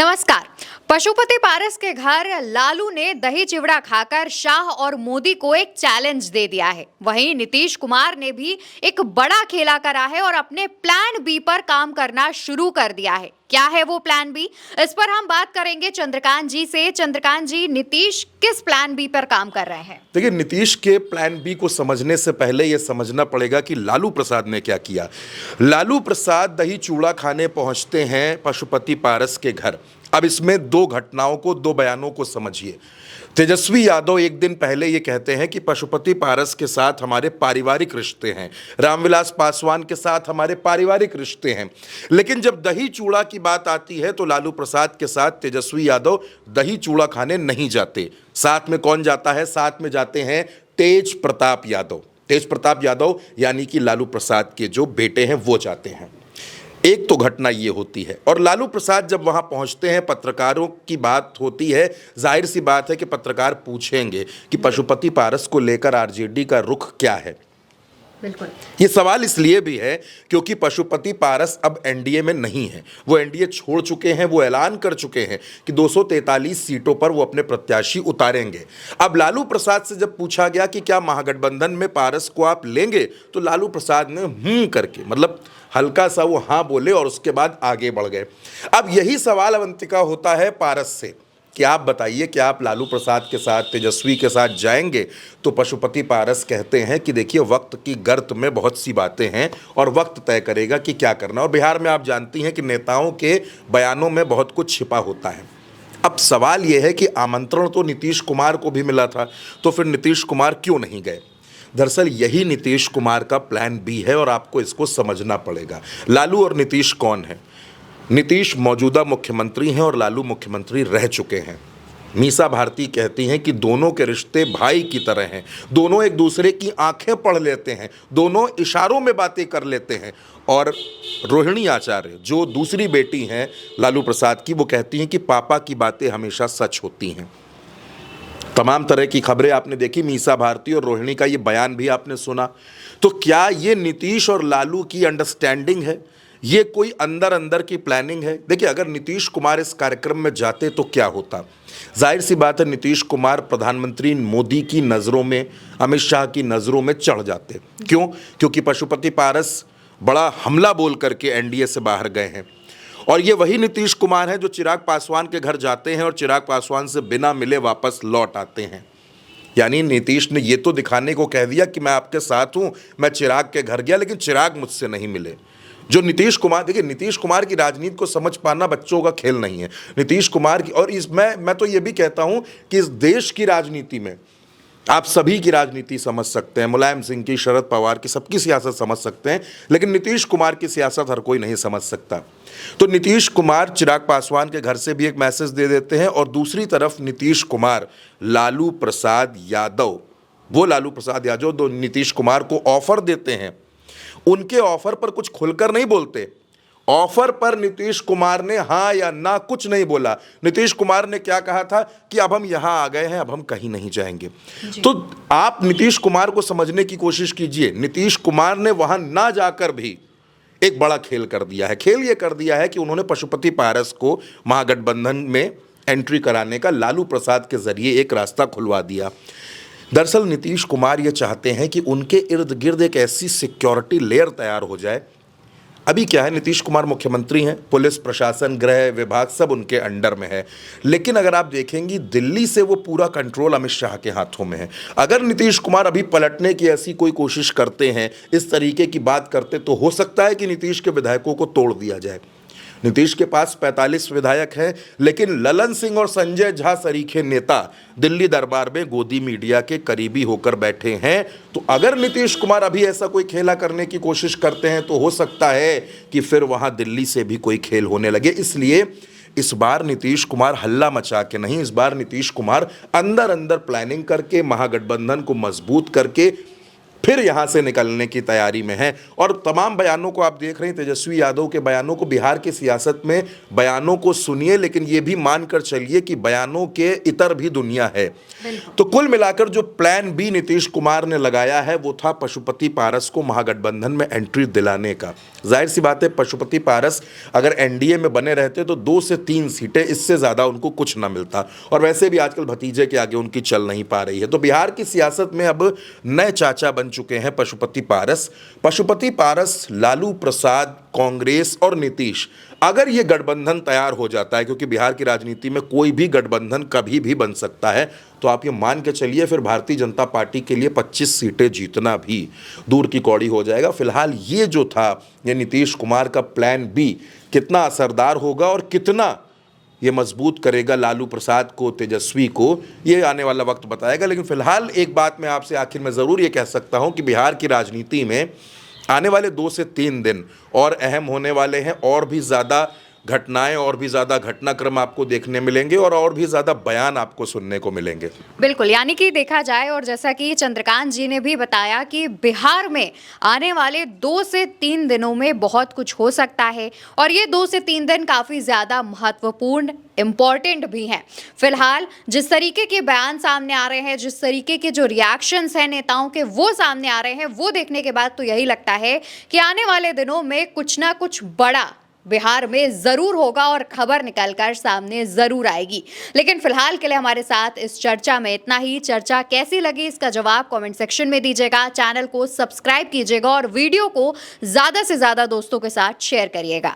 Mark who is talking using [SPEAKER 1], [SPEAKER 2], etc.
[SPEAKER 1] नमस्कार। पशुपति पारस के घर लालू ने दही चिवड़ा खाकर शाह और मोदी को एक चैलेंज दे दिया है। वहीं नीतीश कुमार ने भी एक बड़ा खेला करा है और अपने प्लान बी पर काम करना शुरू कर दिया है। क्या है वो प्लान बी? इस पर हम बात करेंगे चंद्रकांत जी से। चंद्रकांत जी, नीतीश किस प्लान बी पर काम कर रहे हैं?
[SPEAKER 2] देखिए, नीतीश के प्लान बी को समझने से पहले यह समझना पड़ेगा कि लालू प्रसाद ने क्या किया। लालू प्रसाद दही चूड़ा खाने पहुंचते हैं पशुपति पारस के घर। अब इसमें दो घटनाओं को, दो बयानों को समझिए। तेजस्वी यादव एक दिन पहले ये कहते हैं कि पशुपति पारस के साथ हमारे पारिवारिक रिश्ते हैं, रामविलास पासवान के साथ हमारे पारिवारिक रिश्ते हैं। लेकिन जब दही चूड़ा की बात आती है तो लालू प्रसाद के साथ तेजस्वी यादव दही चूड़ा खाने नहीं जाते। साथ में कौन जाता है? साथ में जाते हैं तेज प्रताप यादव। तेज प्रताप यादव यानी कि लालू प्रसाद के जो बेटे हैं वो जाते हैं। एक तो घटना ये होती है। और लालू प्रसाद जब वहां पहुंचते हैं, पत्रकारों की बात होती है। जाहिर सी बात है कि पत्रकार पूछेंगे कि पशुपति पारस को लेकर आरजेडी का रुख क्या है।
[SPEAKER 1] बिल्कुल।
[SPEAKER 2] ये सवाल इसलिए भी है क्योंकि पशुपति पारस अब एनडीए में नहीं है। वो एनडीए छोड़ चुके हैं। वो ऐलान कर चुके हैं कि 243 सीटों पर वो अपने प्रत्याशी उतारेंगे। अब लालू प्रसाद से जब पूछा गया कि क्या महागठबंधन में पारस को आप लेंगे, तो लालू प्रसाद ने करके, मतलब हल्का सा वो हाँ बोले और उसके बाद आगे बढ़ गए। अब यही सवाल अवंतिका होता है पारस से कि आप बताइए कि आप लालू प्रसाद के साथ, तेजस्वी के साथ जाएंगे? तो पशुपति पारस कहते हैं कि देखिए, वक्त की गर्त में बहुत सी बातें हैं और वक्त तय करेगा कि क्या करना। और बिहार में आप जानती हैं कि नेताओं के बयानों में बहुत कुछ छिपा होता है। अब सवाल यह है कि आमंत्रण तो नीतीश कुमार को भी मिला था, तो फिर नीतीश कुमार क्यों नहीं गए? दरअसल यही नीतीश कुमार का प्लान बी है और आपको इसको समझना पड़ेगा। लालू और नीतीश कौन है? नीतीश मौजूदा मुख्यमंत्री हैं और लालू मुख्यमंत्री रह चुके हैं। मीसा भारती कहती हैं कि दोनों के रिश्ते भाई की तरह हैं। दोनों एक दूसरे की आंखें पढ़ लेते हैं, दोनों इशारों में बातें कर लेते हैं। और रोहिणी आचार्य, जो दूसरी बेटी हैं लालू प्रसाद की, वो कहती हैं कि पापा की बातें हमेशा सच होती हैं। तमाम तरह की खबरें आपने देखी, मीसा भारती और रोहिणी का ये बयान भी आपने सुना। तो क्या ये नीतीश और लालू की अंडरस्टैंडिंग है? ये कोई अंदर अंदर की प्लानिंग है? देखिए, अगर नीतीश कुमार इस कार्यक्रम में जाते तो क्या होता? जाहिर सी बात है, नीतीश कुमार प्रधानमंत्री मोदी की नज़रों में, अमित शाह की नज़रों में चढ़ जाते। क्यों? क्योंकि पशुपति पारस बड़ा हमला बोल करके एनडीए से बाहर गए हैं। और ये वही नीतीश कुमार हैं जो चिराग पासवान के घर जाते हैं और चिराग पासवान से बिना मिले वापस लौट आते हैं। यानी नीतीश ने ये तो दिखाने को कह दिया कि मैं आपके साथ हूं, मैं चिराग के घर गया लेकिन चिराग मुझसे नहीं मिले। जो नीतीश कुमार, देखिए, नीतीश कुमार की राजनीति को समझ पाना बच्चों का खेल नहीं है। नीतीश कुमार की, और मैं तो ये भी कहता हूं कि इस देश की राजनीति में आप सभी की राजनीति समझ सकते हैं, मुलायम सिंह की, शरद पवार की, सबकी सियासत समझ सकते हैं, लेकिन नीतीश कुमार की सियासत हर कोई नहीं समझ सकता। तो नीतीश कुमार चिराग पासवान के घर से भी एक मैसेज दे देते हैं और दूसरी तरफ नीतीश कुमार लालू प्रसाद यादव, वो लालू प्रसाद यादव जो नीतीश कुमार को ऑफर देते हैं, उनके ऑफर पर कुछ खुलकर नहीं बोलते। ऑफर पर नीतीश कुमार ने हाँ या ना कुछ नहीं बोला। नीतीश कुमार ने क्या कहा था कि अब हम यहां आ गए हैं, अब हम कहीं नहीं जाएंगे। तो आप नीतीश कुमार को समझने की कोशिश कीजिए। नीतीश कुमार ने वहां ना जाकर भी एक बड़ा खेल कर दिया है। खेल ये कर दिया है कि उन्होंने पशुपति पारस को महागठबंधन में एंट्री कराने का लालू प्रसाद के जरिए एक रास्ता खुलवा दिया। दरअसल नीतीश कुमार ये चाहते हैं कि उनके इर्द गिर्द एक ऐसी सिक्योरिटी लेयर तैयार हो जाए। अभी क्या है, नीतीश कुमार मुख्यमंत्री हैं, पुलिस प्रशासन, गृह विभाग सब उनके अंडर में है। लेकिन अगर आप देखेंगी, दिल्ली से वो पूरा कंट्रोल अमित शाह के हाथों में है। अगर नीतीश कुमार अभी पलटने की ऐसी कोई कोशिश करते हैं, इस तरीके की बात करते, तो हो सकता है कि नीतीश के विधायकों को तोड़ दिया जाए। नीतीश के पास 45 विधायक हैं, लेकिन ललन सिंह और संजय झा सरीखे नेता दिल्ली दरबार में गोदी मीडिया के करीबी होकर बैठे हैं। तो अगर नीतीश कुमार अभी ऐसा कोई खेला करने की कोशिश करते हैं तो हो सकता है कि फिर वहां दिल्ली से भी कोई खेल होने लगे। इसलिए इस बार नीतीश कुमार हल्ला मचा के नहीं, इस बार नीतीश कुमार अंदर अंदर प्लानिंग करके, महागठबंधन को मजबूत करके फिर यहां से निकलने की तैयारी में है। और तमाम बयानों को आप देख रहे हैं, तेजस्वी यादव के बयानों को, बिहार की सियासत में बयानों को सुनिए, लेकिन यह भी मानकर चलिए कि बयानों के इतर भी दुनिया है। तो कुल मिलाकर जो प्लान बी नीतीश कुमार ने लगाया है वो था पशुपति पारस को महागठबंधन में एंट्री दिलाने का। जाहिर सी बात है, पशुपति पारस अगर एनडीए में बने रहते तो 2 से 3 सीटें, इससे ज्यादा उनको कुछ ना मिलता। और वैसे भी आजकल भतीजे के आगे उनकी चल नहीं पा रही है। तो बिहार की सियासत में अब नए चाचा बन चुके हैं पशुपति पारस। पशुपति पारस, लालू प्रसाद, कांग्रेस और नीतीश, अगर ये गठबंधन तैयार हो जाता है, क्योंकि बिहार की राजनीति में कोई भी गठबंधन कभी भी बन सकता है, तो आप ये मान के चलिए फिर भारतीय जनता पार्टी के लिए 25 सीटें जीतना भी दूर की कौड़ी हो जाएगा। फिलहाल ये जो था, ये नीतीश कुमार का प्लान बी कितना असरदार होगा और कितना ये मजबूत करेगा लालू प्रसाद को, तेजस्वी को, ये आने वाला वक्त बताएगा। लेकिन फिलहाल एक बात मैं आपसे आखिर में ज़रूर ये कह सकता हूँ कि बिहार की राजनीति में आने वाले 2 से 3 दिन और अहम होने वाले हैं। और भी ज़्यादा घटनाएं और भी ज़्यादा घटनाक्रम आपको देखने मिलेंगे और भी ज़्यादा बयान आपको सुनने को मिलेंगे।
[SPEAKER 1] बिल्कुल, यानी कि देखा जाए, और जैसा कि चंद्रकांत जी ने भी बताया कि बिहार में आने वाले 2 से 3 दिनों में बहुत कुछ हो सकता है और ये 2 से 3 दिन काफ़ी ज़्यादा महत्वपूर्ण, इम्पॉर्टेंट भी हैं। फिलहाल जिस तरीके के बयान सामने आ रहे हैं, जिस तरीके के जो रिएक्शंस हैं नेताओं के, वो सामने आ रहे हैं, वो देखने के बाद तो यही लगता है कि आने वाले दिनों में कुछ ना कुछ बड़ा बिहार में जरूर होगा और खबर निकलकर सामने जरूर आएगी। लेकिन फिलहाल के लिए हमारे साथ इस चर्चा में इतना ही। चर्चा कैसी लगी इसका जवाब कमेंट सेक्शन में दीजिएगा, चैनल को सब्सक्राइब कीजिएगा और वीडियो को ज्यादा से ज्यादा दोस्तों के साथ शेयर करिएगा।